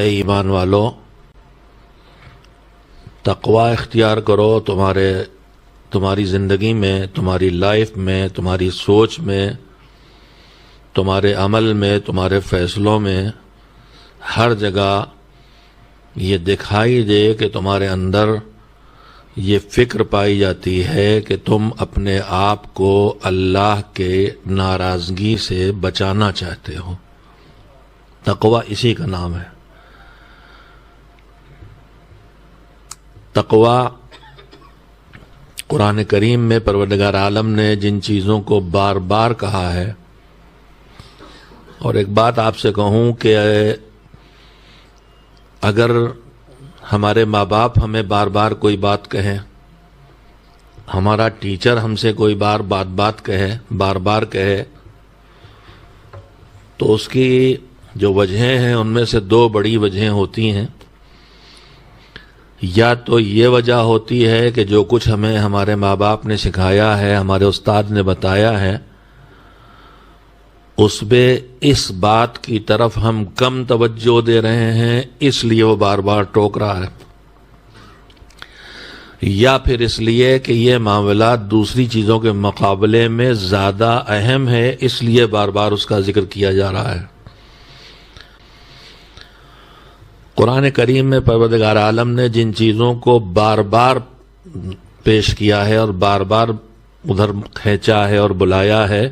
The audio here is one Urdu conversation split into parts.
اے ایمان والو، تقوی اختیار کرو تمہاری زندگی میں، تمہاری لائف میں، تمہاری سوچ میں، تمہارے عمل میں، تمہارے فیصلوں میں، ہر جگہ یہ دکھائی دے کہ تمہارے اندر یہ فکر پائی جاتی ہے کہ تم اپنے آپ کو اللہ کے ناراضگی سے بچانا چاہتے ہو۔ تقوی اسی کا نام ہے۔ تقوی قرآن کریم میں پروردگار عالم نے جن چیزوں کو بار بار کہا ہے، اور ایک بات آپ سے کہوں کہ اگر ہمارے ماں باپ ہمیں بار بار کوئی بات کہیں، ہمارا ٹیچر ہم سے کوئی بار بار کہے، تو اس کی جو وجہیں ہیں ان میں سے دو بڑی وجہیں ہوتی ہیں۔ یا تو یہ وجہ ہوتی ہے کہ جو کچھ ہمیں ہمارے ماں باپ نے سکھایا ہے، ہمارے استاد نے بتایا ہے، اس پہ اس بات کی طرف ہم کم توجہ دے رہے ہیں، اس لیے وہ بار بار ٹوک رہا ہے۔ یا پھر اس لیے کہ یہ معاملہ دوسری چیزوں کے مقابلے میں زیادہ اہم ہے، اس لیے بار بار اس کا ذکر کیا جا رہا ہے۔ قرآن کریم میں پروردگار عالم نے جن چیزوں کو بار بار پیش کیا ہے اور بار بار ادھر کھینچا ہے اور بلایا ہے،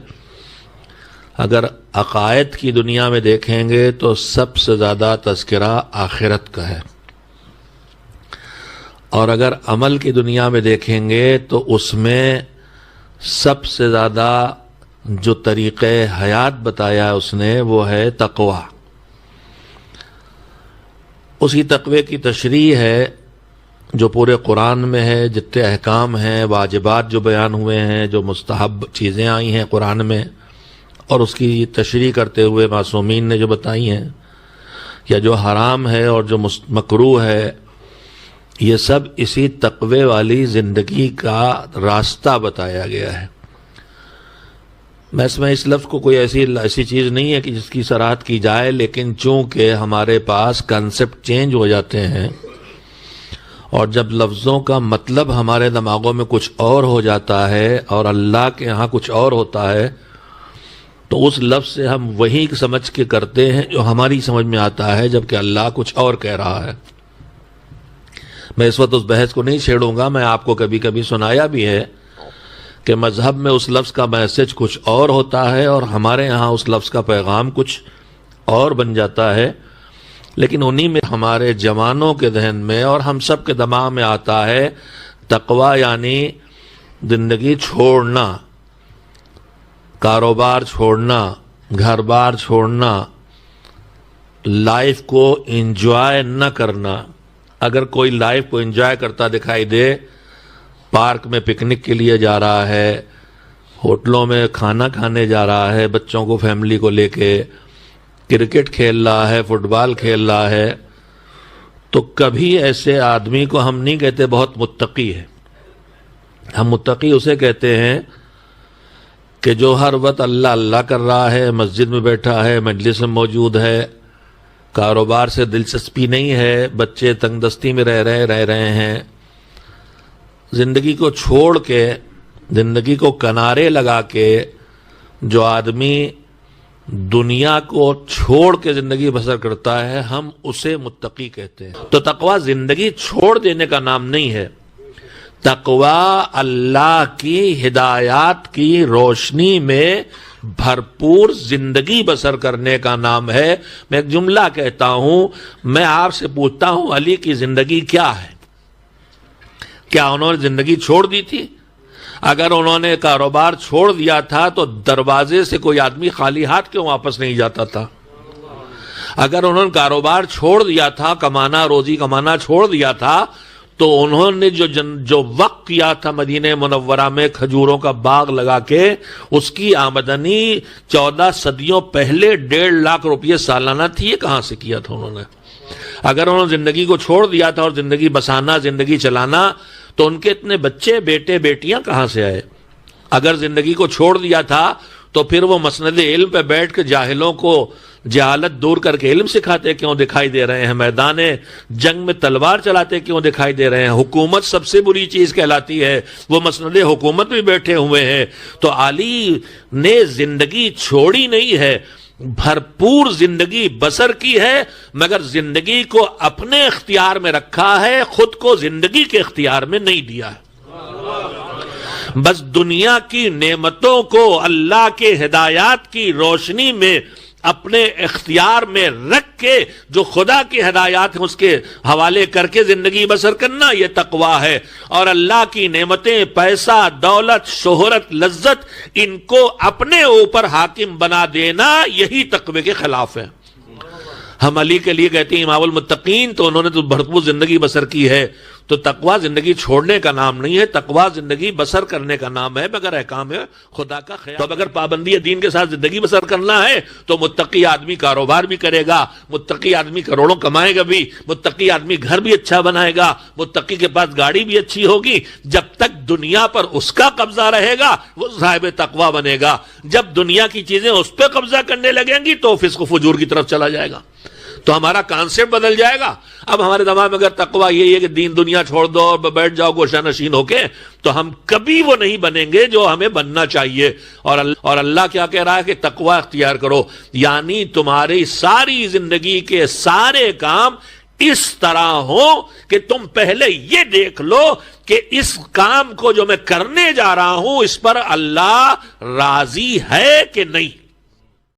اگر عقائد کی دنیا میں دیکھیں گے تو سب سے زیادہ تذکرہ آخرت کا ہے، اور اگر عمل کی دنیا میں دیکھیں گے تو اس میں سب سے زیادہ جو طریقہ حیات بتایا ہے اس نے وہ ہے تقوی۔ اسی تقوی کی تشریح ہے جو پورے قرآن میں ہے، جتنے احکام ہیں، واجبات جو بیان ہوئے ہیں، جو مستحب چیزیں آئی ہیں قرآن میں، اور اس کی تشریح کرتے ہوئے معصومین نے جو بتائی ہیں، یا جو حرام ہے اور جو مکروہ ہے، یہ سب اسی تقوی والی زندگی کا راستہ بتایا گیا ہے۔ میں اس لفظ کو کوئی ایسی چیز نہیں ہے کہ جس کی صراحت کی جائے، لیکن چونکہ ہمارے پاس کنسپٹ چینج ہو جاتے ہیں، اور جب لفظوں کا مطلب ہمارے دماغوں میں کچھ اور ہو جاتا ہے اور اللہ کے ہاں کچھ اور ہوتا ہے، تو اس لفظ سے ہم وہی سمجھ کے کرتے ہیں جو ہماری سمجھ میں آتا ہے، جبکہ اللہ کچھ اور کہہ رہا ہے۔ میں اس وقت اس بحث کو نہیں چھیڑوں گا، میں آپ کو کبھی کبھی سنایا بھی ہے کہ مذہب میں اس لفظ کا میسج کچھ اور ہوتا ہے اور ہمارے ہاں اس لفظ کا پیغام کچھ اور بن جاتا ہے، لیکن انہی میں ہمارے جوانوں کے ذہن میں اور ہم سب کے دماغ میں آتا ہے تقوی یعنی زندگی چھوڑنا، کاروبار چھوڑنا، گھر بار چھوڑنا، لائف کو انجوائے نہ کرنا۔ اگر کوئی لائف کو انجوائے کرتا دکھائی دے، پارک میں پکنک کے لیے جا رہا ہے، ہوٹلوں میں کھانا کھانے جا رہا ہے، بچوں کو فیملی کو لے کے کرکٹ کھیل رہا ہے، فٹ بال کھیل رہا ہے، تو کبھی ایسے آدمی کو ہم نہیں کہتے بہت متقی ہے۔ ہم متقی اسے کہتے ہیں کہ جو ہر وقت اللہ اللہ کر رہا ہے، مسجد میں بیٹھا ہے، مجلس میں موجود ہے، کاروبار سے دلچسپی نہیں ہے، بچے تنگ دستی میں رہ رہے ہیں، زندگی کو چھوڑ کے، زندگی کو کنارے لگا کے جو آدمی دنیا کو چھوڑ کے زندگی بسر کرتا ہے، ہم اسے متقی کہتے ہیں۔ تو تقوی زندگی چھوڑ دینے کا نام نہیں ہے، تقوی اللہ کی ہدایات کی روشنی میں بھرپور زندگی بسر کرنے کا نام ہے۔ میں ایک جملہ کہتا ہوں، میں آپ سے پوچھتا ہوں علی کی زندگی کیا ہے؟ کیا انہوں نے زندگی چھوڑ دی تھی؟ اگر انہوں نے کاروبار چھوڑ دیا تھا تو دروازے سے کوئی آدمی خالی ہاتھ کیوں واپس نہیں جاتا تھا؟ اگر انہوں نے کاروبار چھوڑ دیا تھا، روزی کمانا چھوڑ دیا تھا، تو انہوں نے جو وقت کیا تھا مدینہ منورہ میں کھجوروں کا باغ لگا کے، اس کی آمدنی 14 صدیوں پہلے 1.5 لاکھ روپے سالانہ تھی، یہ کہاں سے کیا تھا انہوں نے؟ اگر انہوں نے زندگی کو چھوڑ دیا تھا اور زندگی بسانا، زندگی چلانا، تو ان کے اتنے بچے، بیٹے، بیٹیاں کہاں سے آئے؟ اگر زندگی کو چھوڑ دیا تھا تو پھر وہ مسند علم پہ بیٹھ کے جاہلوں کو جہالت دور کر کے علم سکھاتے کیوں دکھائی دے رہے ہیں؟ میدان جنگ میں تلوار چلاتے کیوں دکھائی دے رہے ہیں؟ حکومت سب سے بری چیز کہلاتی ہے، وہ مسند حکومت بھی بیٹھے ہوئے ہیں۔ تو علی نے زندگی چھوڑی نہیں ہے، بھرپور زندگی بسر کی ہے، مگر زندگی کو اپنے اختیار میں رکھا ہے، خود کو زندگی کے اختیار میں نہیں دیا ہے۔ بس دنیا کی نعمتوں کو اللہ کے ہدایات کی روشنی میں اپنے اختیار میں رکھ کے جو خدا کی ہدایات ہیں اس کے حوالے کر کے زندگی بسر کرنا، یہ تقویٰ ہے۔ اور اللہ کی نعمتیں، پیسہ، دولت، شہرت، لذت، ان کو اپنے اوپر حاکم بنا دینا، یہی تقوی کے خلاف ہے۔ ہم علی کے لیے کہتے ہیں امام المتقین، تو انہوں نے تو بھرپور زندگی بسر کی ہے۔ تو تقویٰ زندگی چھوڑنے کا نام نہیں ہے، تقویٰ زندگی بسر کرنے کا نام ہے، مگر احکام ہے خدا کا خیال۔ تو اگر پابندی دین کے ساتھ زندگی بسر کرنا ہے تو متقی آدمی کاروبار بھی کرے گا، متقی آدمی کروڑوں کمائے گا بھی، متقی آدمی گھر بھی اچھا بنائے گا، متقی کے پاس گاڑی بھی اچھی ہوگی۔ جب تک دنیا پر اس کا قبضہ رہے گا وہ صاحب تقویٰ بنے گا، جب دنیا کی چیزیں اس پہ قبضہ کرنے لگیں گی تو فسق و فجور کی طرف چلا جائے گا، تو ہمارا کانسیپٹ بدل جائے گا۔ اب ہمارے دماغ میں اگر تقویٰ یہی ہے کہ دین دنیا چھوڑ دو اور بیٹھ جاؤ گوشہ نشین ہو کے، تو ہم کبھی وہ نہیں بنیں گے جو ہمیں بننا چاہیے۔ اور اللہ کیا کہہ رہا ہے کہ تقویٰ اختیار کرو، یعنی تمہاری ساری زندگی کے سارے کام اس طرح ہو کہ تم پہلے یہ دیکھ لو کہ اس کام کو جو میں کرنے جا رہا ہوں اس پر اللہ راضی ہے کہ نہیں۔